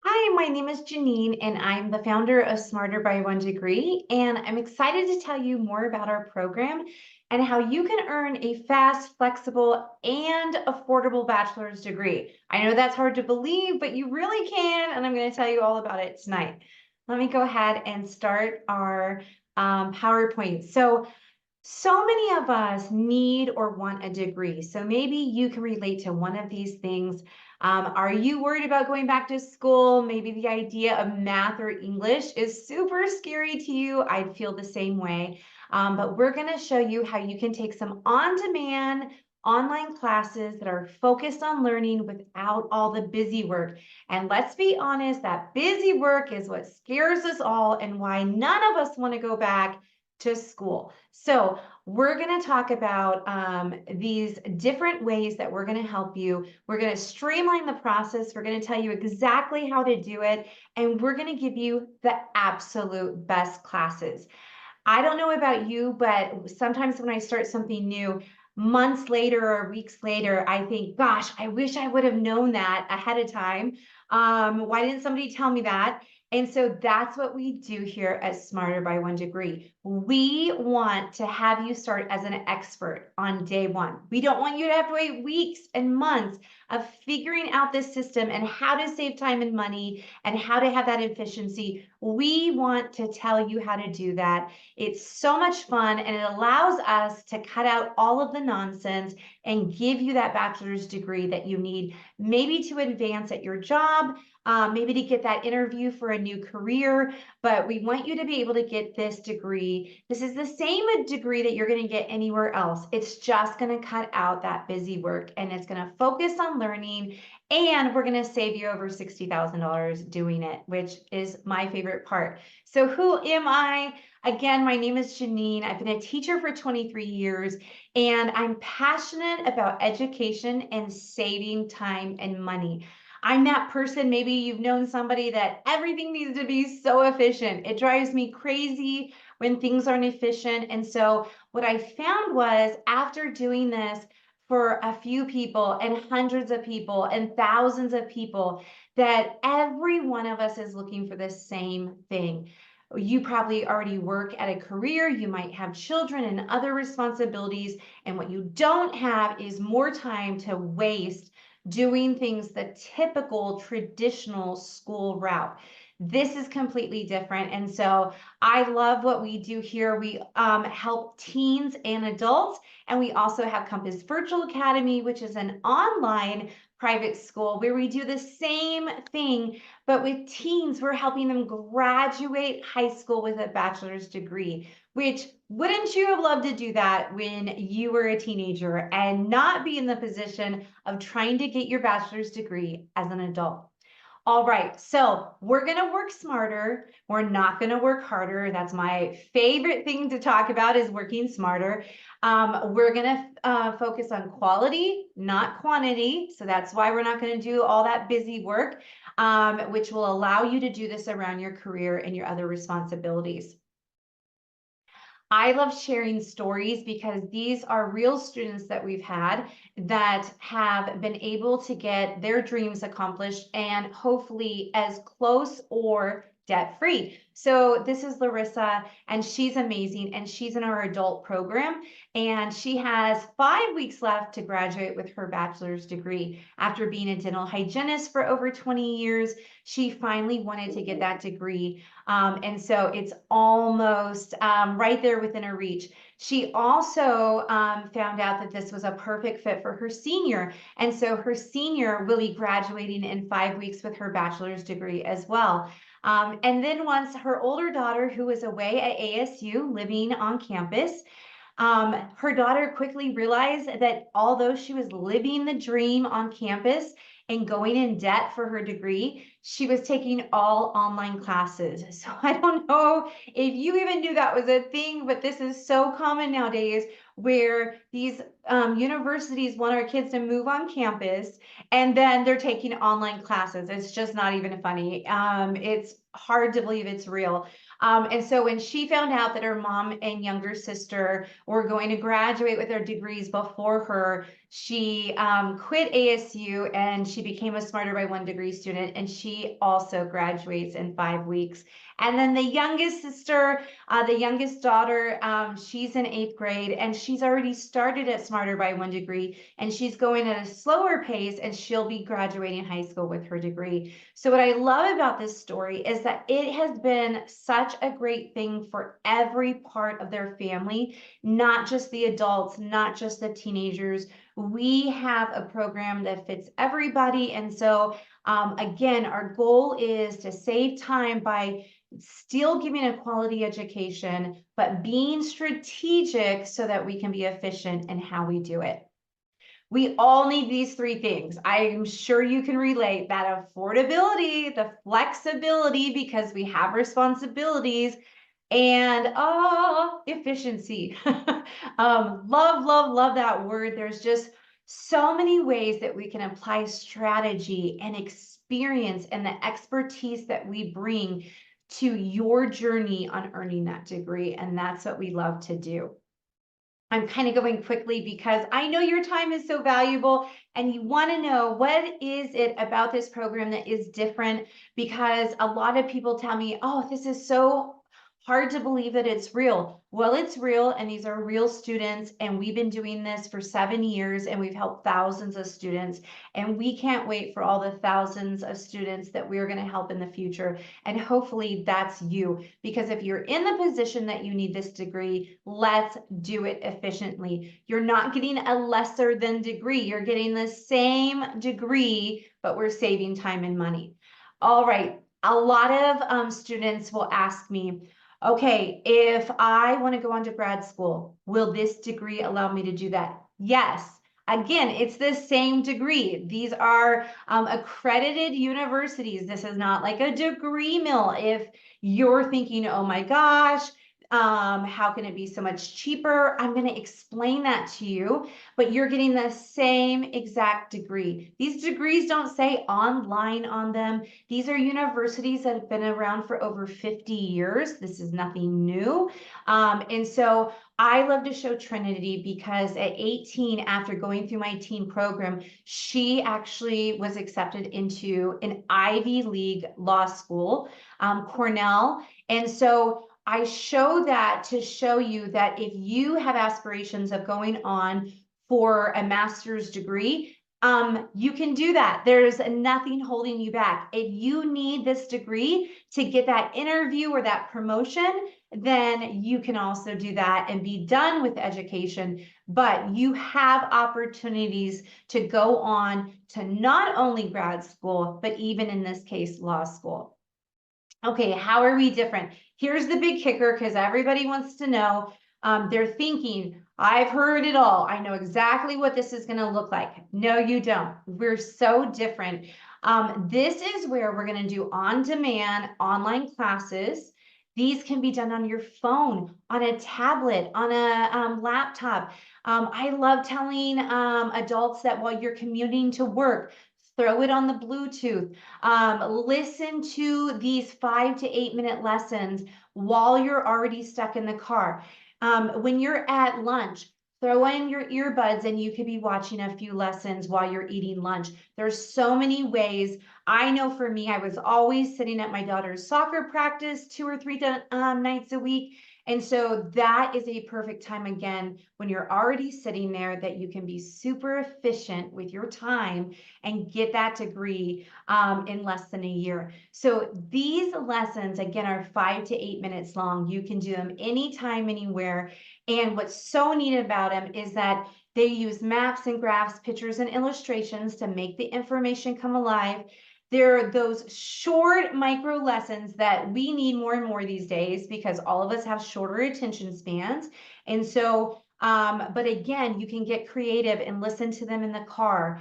Hi, my name is Janine, and I'm the founder of Smarter by One Degree. And I'm excited to tell you more about our program and how you can earn a fast, flexible, and affordable bachelor's degree. I know that's hard to believe, but you really can, and I'm going to tell you all about it tonight. Let me go ahead and start our PowerPoint. So many of us need or want a degree. So maybe you can relate to one of these things. Are you worried about going back to school? Maybe the idea of math or English is super scary to you. I'd feel the same way. But we're going to show you how you can take some on-demand online classes that are focused on learning without all the busy work. And let's be honest, that busy work is what scares us all and why none of us want to go back to school. So we're going to talk about these different ways that we're going to help you. We're going to streamline the process. We're going to tell you exactly how to do it. And we're going to give you the absolute best classes. I don't know about you, but sometimes when I start something new, months later or weeks later, I think, gosh, I wish I would have known that ahead of time. Why didn't somebody tell me that? And so that's what we do here at Smarter by One Degree. We want to have you start as an expert on day one. We don't want you to have to wait weeks and months of figuring out this system and how to save time and money and how to have that efficiency. We want to tell you how to do that. It's so much fun, and it allows us to cut out all of the nonsense and give you that bachelor's degree that you need, maybe to advance at your job, maybe to get that interview for a new career, but we want you to be able to get this degree. This is the same degree that you're going to get anywhere else. It's just going to cut out that busy work, and it's going to focus on learning, and we're going to save you over $60,000 doing it, which is my favorite part. So who am I? Again, my name is Janine. I've been a teacher for 23 years, and I'm passionate about education and saving time and money. I'm that person, maybe you've known somebody that everything needs to be so efficient. It drives me crazy when things aren't efficient. And so what I found was after doing this for a few people and hundreds of people and thousands of people, that every one of us is looking for the same thing. You probably already work at a career, you might have children and other responsibilities, and what you don't have is more time to waste doing things the typical traditional school route. This is completely different. And so I love what we do here. We help teens and adults, and we also have Compass Virtual Academy, which is an online private school where we do the same thing, but with teens, we're helping them graduate high school with a bachelor's degree, which wouldn't you have loved to do that when you were a teenager and not be in the position of trying to get your bachelor's degree as an adult? All right, so we're going to work smarter. We're not going to work harder. That's my favorite thing to talk about, is working smarter. We're going to focus on quality, not quantity. So that's why we're not going to do all that busy work, which will allow you to do this around your career and your other responsibilities. I love sharing stories because these are real students that we've had that have been able to get their dreams accomplished, and hopefully as close or debt-free. So this is Larissa, and she's amazing, and she's in our adult program, and she has 5 weeks left to graduate with her bachelor's degree. After being a dental hygienist for over 20 years, she finally wanted to get that degree. And so it's almost right there within her reach. She also found out that this was a perfect fit for her senior. And so her senior will be graduating in 5 weeks with her bachelor's degree as well. And then once her older daughter, who was away at ASU living on campus, her daughter quickly realized that although she was living the dream on campus and going in debt for her degree, she was taking all online classes. So I don't know if you even knew that was a thing, but this is so common nowadays, where these universities want our kids to move on campus, and then they're taking online classes. It's just not even funny. It's hard to believe it's real. And so when she found out that her mom and younger sister were going to graduate with their degrees before her, she quit ASU and she became a Smarter by One degree student, and she also graduates in 5 weeks. And then the youngest sister, the youngest daughter, she's in 8th grade, and she's already started at Smarter by One degree, and she's going at a slower pace, and she'll be graduating high school with her degree. So what I love about this story is that it has been such a great thing for every part of their family, not just the adults, not just the teenagers. We have a program that fits everybody. And so again, our goal is to save time by still giving a quality education, but being strategic so that we can be efficient in how we do it. We all need these 3 things. I'm sure you can relate: that affordability, the flexibility because we have responsibilities, and efficiency. Love that word. There's just so many ways that we can apply strategy and experience and the expertise that we bring to your journey on earning that degree. And that's what we love to do. I'm kind of going quickly because I know your time is so valuable and you want to know what is it about this program that is different, because a lot of people tell me, oh, this is so hard to believe that it's real. Well, it's real, and these are real students, and we've been doing this for 7 years, and we've helped thousands of students, and we can't wait for all the thousands of students that we're going to help in the future. And hopefully that's you, because if you're in the position that you need this degree, let's do it efficiently. You're not getting a lesser than degree. You're getting the same degree, but we're saving time and money. All right. A lot of students will ask me, okay, if I want to go on to grad school, will this degree allow me to do that? Yes. Again, it's the same degree. These are accredited universities. This is not like a degree mill. If you're thinking, oh my gosh, how can it be so much cheaper? I'm going to explain that to you, but you're getting the same exact degree. These degrees don't say online on them. These are universities that have been around for over 50 years. This is nothing new. And so I love to show Trinity because at 18, after going through my teen program, she actually was accepted into an Ivy League law school, Cornell. And so I show that to show you that if you have aspirations of going on for a master's degree, you can do that. There's nothing holding you back. If you need this degree to get that interview or that promotion, then you can also do that and be done with education. But you have opportunities to go on to not only grad school, but even in this case, law school. Okay, how are we different? Here's the big kicker, because everybody wants to know. They're thinking, I've heard it all. I know exactly what this is going to look like. No, you don't. We're so different. This is where we're going to do on-demand online classes. These can be done on your phone, on a tablet, on a laptop. I love telling adults that while you're commuting to work, throw it on the Bluetooth. Listen to these 5 to 8 minute lessons while you're already stuck in the car. When you're at lunch, throw in your earbuds and you could be watching a few lessons while you're eating lunch. There's so many ways. I know for me, I was always sitting at my daughter's soccer practice 2 or 3 nights a week. And so that is a perfect time, again, when you're already sitting there, that you can be super efficient with your time and get that degree in less than a year. So these lessons, again, are 5 to 8 minutes long. You can do them anytime, anywhere. And what's so neat about them is that they use maps and graphs, pictures and illustrations to make the information come alive. They're those short micro lessons that we need more and more these days, because all of us have shorter attention spans. And so, but again, you can get creative and listen to them in the car.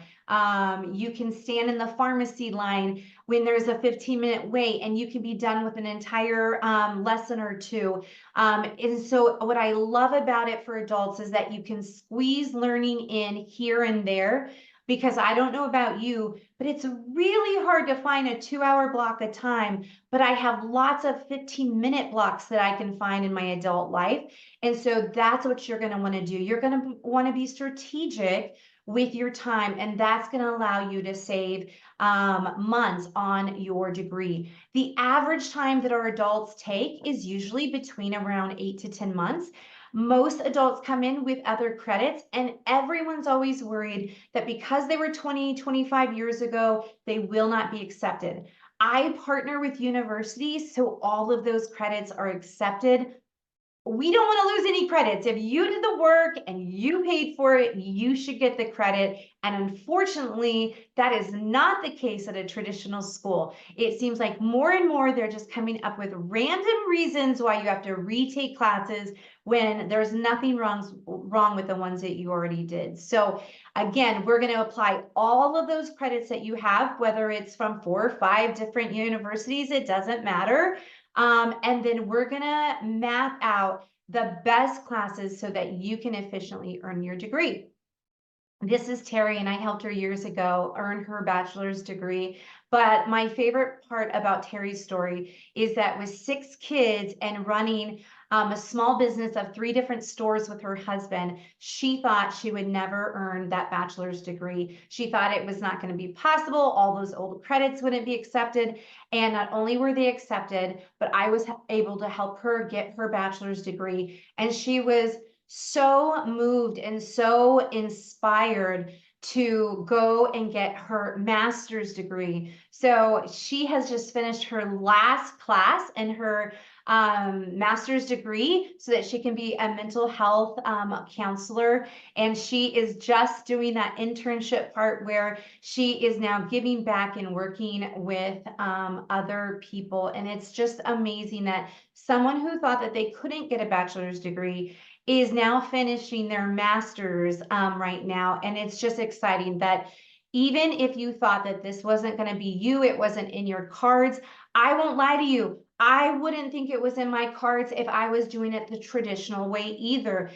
You can stand in the pharmacy line when there's a 15-minute wait, and you can be done with an entire lesson or two. And so what I love about it for adults is that you can squeeze learning in here and there. because I don't know about you, but it's really hard to find a 2-hour block of time, but I have lots of 15-minute blocks that I can find in my adult life. And so that's what you're going to want to do. You're going to want to be strategic with your time, and that's going to allow you to save months on your degree. The average time that our adults take is usually between around 8 to 10 months. Most adults come in with other credits, and everyone's always worried that because they were 20, 25 years ago, they will not be accepted. I partner with universities, so all of those credits are accepted. We don't want to lose any credits. If you did the work and you paid for it, you should get the credit. And unfortunately, that is not the case at a traditional school. It seems like more and more they're just coming up with random reasons why you have to retake classes when there's nothing wrong with the ones that you already did. So again, we're going to apply all of those credits that you have, whether it's from 4 or 5 different universities, it doesn't matter. And then we're gonna map out the best classes so that you can efficiently earn your degree. This is Terry, and I helped her years ago earn her bachelor's degree. But my favorite part about Terry's story is that with 6 kids and running a small business of 3 different stores with her husband, she thought she would never earn that bachelor's degree. She thought it was not going to be possible. All those old credits wouldn't be accepted. And not only were they accepted, but I was able to help her get her bachelor's degree. And she was so moved and so inspired to go and get her master's degree. So she has just finished her last class in her master's degree so that she can be a mental health counselor. And she is just doing that internship part where she is now giving back and working with other people. And it's just amazing that someone who thought that they couldn't get a bachelor's degree is now finishing their master's right now. And it's just exciting that even if you thought that this wasn't going to be you, it wasn't in your cards, I won't lie to you, I wouldn't think it was in my cards if I was doing it the traditional way either.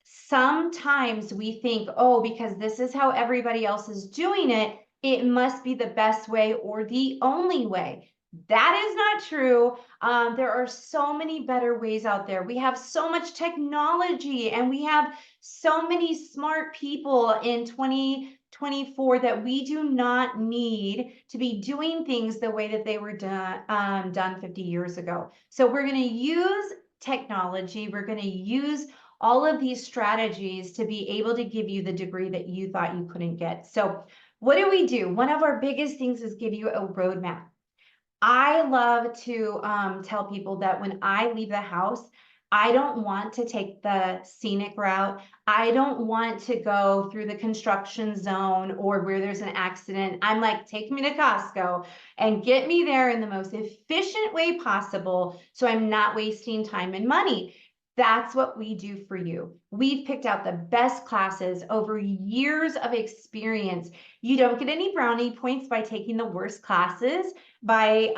Sometimes we think, oh, because this is how everybody else is doing it, it must be the best way or the only way. That is not true. There are so many better ways out there. We have so much technology, and we have so many smart people in 2024 that we do not need to be doing things the way that they were done 50 years ago. So we're going to use technology. We're going to use all of these strategies to be able to give you the degree that you thought you couldn't get. So what do? One of our biggest things is give you a roadmap. I love to tell people that when I leave the house, I don't want to take the scenic route. I don't want to go through the construction zone or where there's an accident. I'm like, take me to Costco and get me there in the most efficient way possible so I'm not wasting time and money. That's what we do for you. We've picked out the best classes over years of experience. You don't get any brownie points by taking the worst classes, by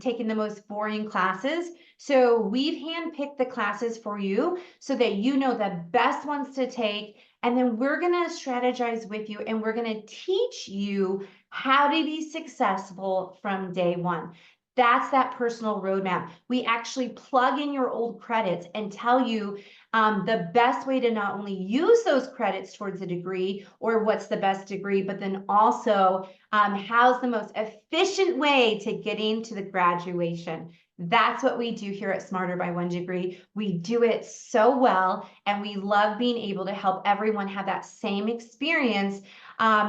taking the most boring classes. So we've handpicked the classes for you so that you know the best ones to take. And then we're going to strategize with you, and we're going to teach you how to be successful from day one. That's that personal roadmap. We actually plug in your old credits and tell you the best way to not only use those credits towards a degree or what's the best degree, but then also how's the most efficient way to getting to the graduation. That's what we do here at Smarter by One Degree. We do it so well, and we love being able to help everyone have that same experience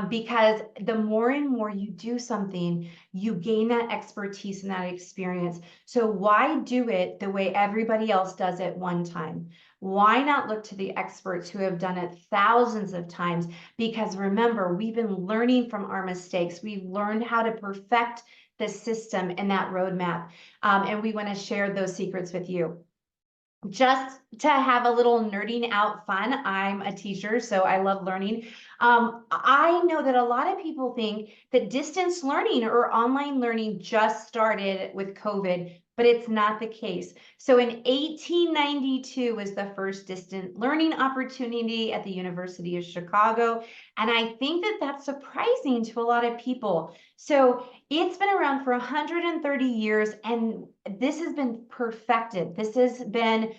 because the more and more you do something, you gain that expertise and that experience. So why do it the way everybody else does it one time? Why not look to the experts who have done it thousands of times? Because remember, we've been learning from our mistakes. We've learned how to perfect the system and that roadmap. And we want to share those secrets with you. Just to have a little nerding out fun, I'm a teacher, so I love learning. I know that a lot of people think that distance learning or online learning just started with COVID, but it's not the case. So in 1892 was the first distant learning opportunity at the University of Chicago. And I think that that's surprising to a lot of people. So it's been around for 130 years, and this has been perfected. This has been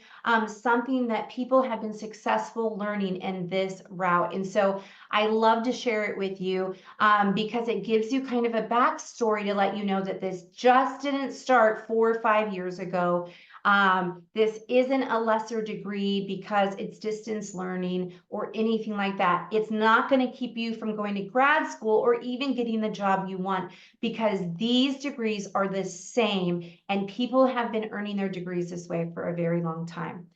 something that people have been successful learning in this route. And so I love to share it with you because it gives you kind of a backstory to let you know that this just didn't start 4 or 5 years ago. This isn't a lesser degree because it's distance learning or anything like that. It's not going to keep you from going to grad school or even getting the job you want, because these degrees are the same and people have been earning their degrees this way for a very long time.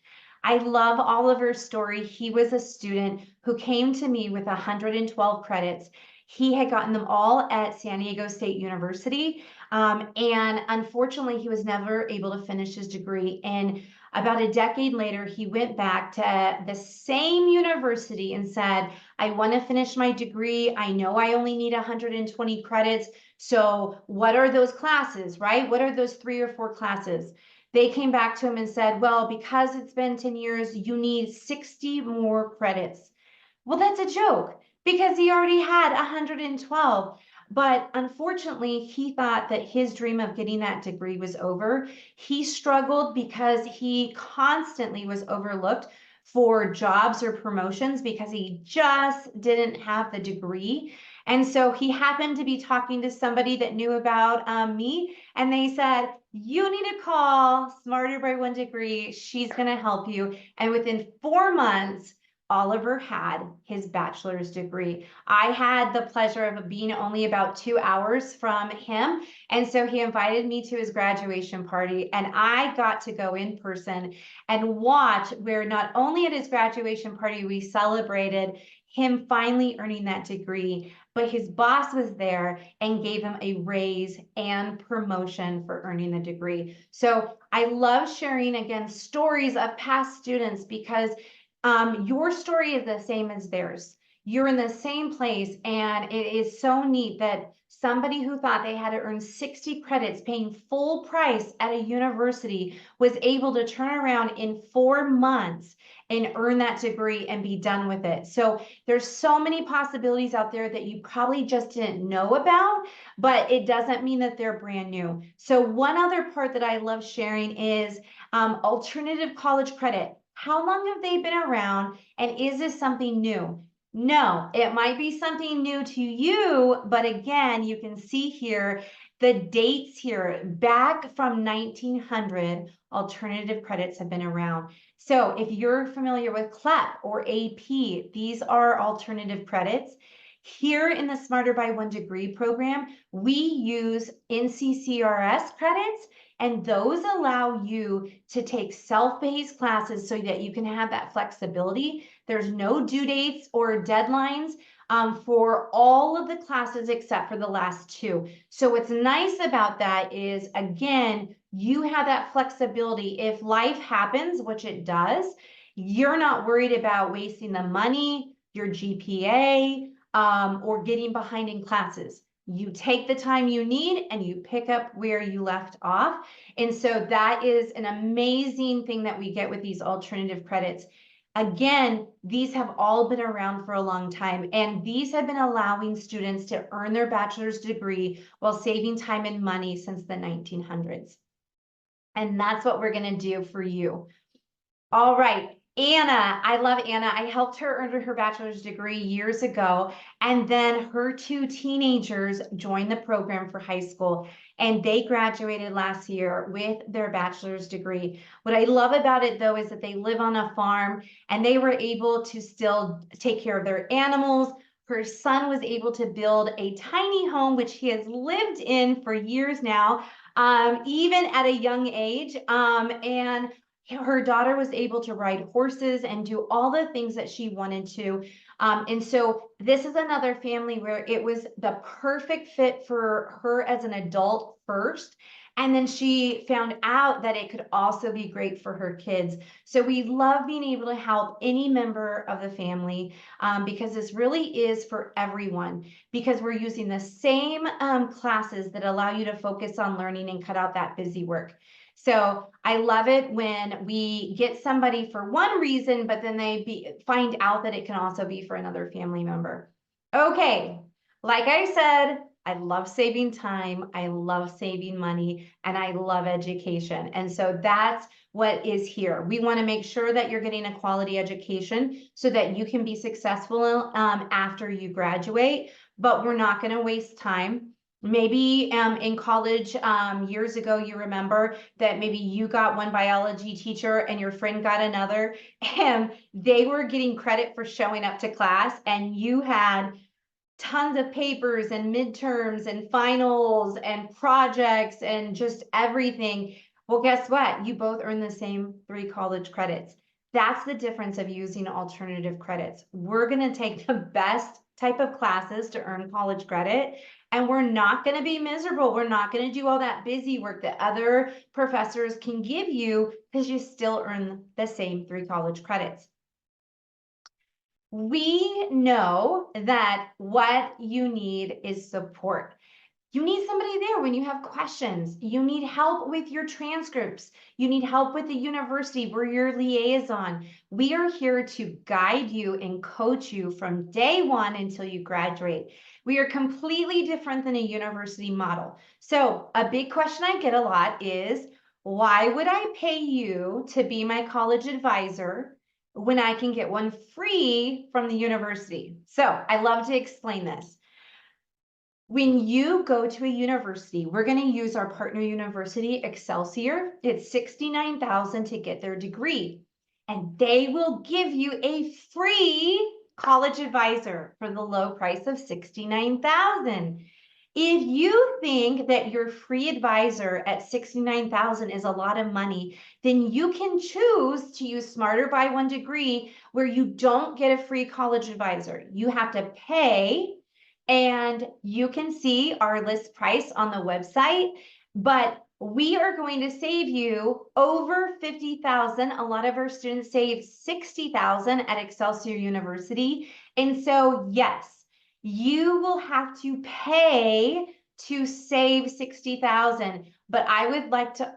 I love Oliver's story. He was a student who came to me with 112 credits. He had gotten them all at San Diego State University. And unfortunately, he was never able to finish his degree. And about a decade later, he went back to the same university and said, I want to finish my degree. I know I only need 120 credits. So what are those classes, right? What are those 3 or 4 classes? They came back to him and said, well, because it's been 10 years, you need 60 more credits. Well, that's a joke because he already had 112. But unfortunately, he thought that his dream of getting that degree was over. He struggled because he constantly was overlooked for jobs or promotions because he just didn't have the degree. And so he happened to be talking to somebody that knew about me, and they said, you need to call Smarter by One Degree. She's going to help you. And within 4 months, Oliver had his bachelor's degree. I had the pleasure of being only about 2 hours from him. And so he invited me to his graduation party, and I got to go in person and watch where not only at his graduation party, we celebrated him finally earning that degree, but his boss was there and gave him a raise and promotion for earning the degree. So I love sharing, again, stories of past students because your story is the same as theirs. You're in the same place, and it is so neat that somebody who thought they had to earn 60 credits paying full price at a university was able to turn around in 4 months and earn that degree and be done with it. So there's so many possibilities out there that you probably just didn't know about, but it doesn't mean that they're brand new. So one other part that I love sharing is alternative college credit. How long have they been around, and is this something new? No, it might be something new to you, but again, you can see here the dates here back from 1900, alternative credits have been around. So if you're familiar with CLEP or AP, these are alternative credits. Here in the Smarter by One Degree program, we use NCCRS credits, and those allow you to take self-paced classes so that you can have that flexibility. There's no due dates or deadlines for all of the classes except for the last 2. So what's nice about that is, again, you have that flexibility. If life happens, which it does, you're not worried about wasting the money, your GPA, or getting behind in classes. You take the time you need and you pick up where you left off. And so that is an amazing thing that we get with these alternative credits. Again, these have all been around for a long time, and these have been allowing students to earn their bachelor's degree while saving time and money since the 1900s. And that's what we're going to do for you. All right. Anna, I love Anna. I helped her earn her bachelor's degree years ago, and then her 2 teenagers joined the program for high school, and they graduated last year with their bachelor's degree. What I love about it, though, is that they live on a farm, and they were able to still take care of their animals. Her son was able to build a tiny home, which he has lived in for years now, even at a young age, and her daughter was able to ride horses and do all the things that she wanted to. And so this is another family where it was the perfect fit for her as an adult first. And then she found out that it could also be great for her kids. So we love being able to help any member of the family because this really is for everyone, because we're using the same classes that allow you to focus on learning and cut out that busy work. So I love it when we get somebody for one reason, but then they find out that it can also be for another family member. Okay, like I said, I love saving time, I love saving money, and I love education. And so that's what is here. We want to make sure that you're getting a quality education so that you can be successful after you graduate, but we're not going to waste time. Maybe in college years ago, you remember that maybe you got one biology teacher and your friend got another, and they were getting credit for showing up to class, and you had tons of papers and midterms and finals and projects and just everything. Well, guess what? You both earn the same 3 college credits. That's the difference of using alternative credits. We're going to take the best type of classes to earn college credit, and we're not going to be miserable. We're not going to do all that busy work that other professors can give you because you still earn the same 3 college credits. We know that what you need is support. You need somebody there when you have questions. You need help with your transcripts. You need help with the university. We're your liaison. We are here to guide you and coach you from day one until you graduate. We are completely different than a university model. So a big question I get a lot is, why would I pay you to be my college advisor when I can get one free from the university? So I love to explain this. When you go to a university, we're going to use our partner university, Excelsior. It's $69,000 to get their degree, and they will give you a free college advisor for the low price of $69,000. If you think that your free advisor at $69,000 is a lot of money, then you can choose to use Smarter by One Degree, where you don't get a free college advisor. You have to pay, and you can see our list price on the website, but we are going to save you over $50,000. A lot of our students save $60,000 at Excelsior University. And so, yes, you will have to pay to save $60,000, but I would like to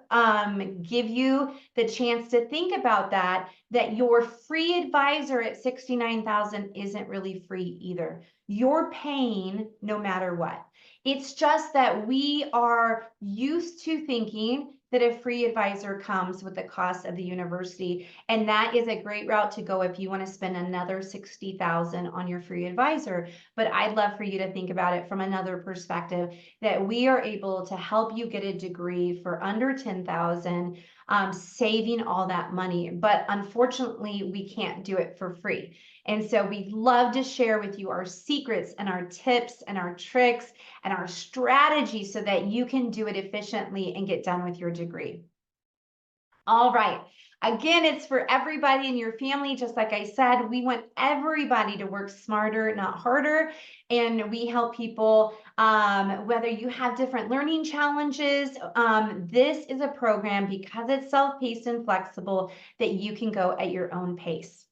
give you the chance to think about that your free advisor at $69,000 isn't really free either. You're paying no matter what. It's just that we are used to thinking that a free advisor comes with the cost of the university, and that is a great route to go if you want to spend another $60,000 on your free advisor. But I'd love for you to think about it from another perspective, that we are able to help you get a degree for under $10,000, saving all that money. But unfortunately, we can't do it for free. And so we'd love to share with you our secrets and our tips and our tricks and our strategies so that you can do it efficiently and get done with your degree. All right. Again, it's for everybody in your family. Just like I said, we want everybody to work smarter, not harder. And we help people, whether you have different learning challenges. This is a program, because it's self-paced and flexible, that you can go at your own pace.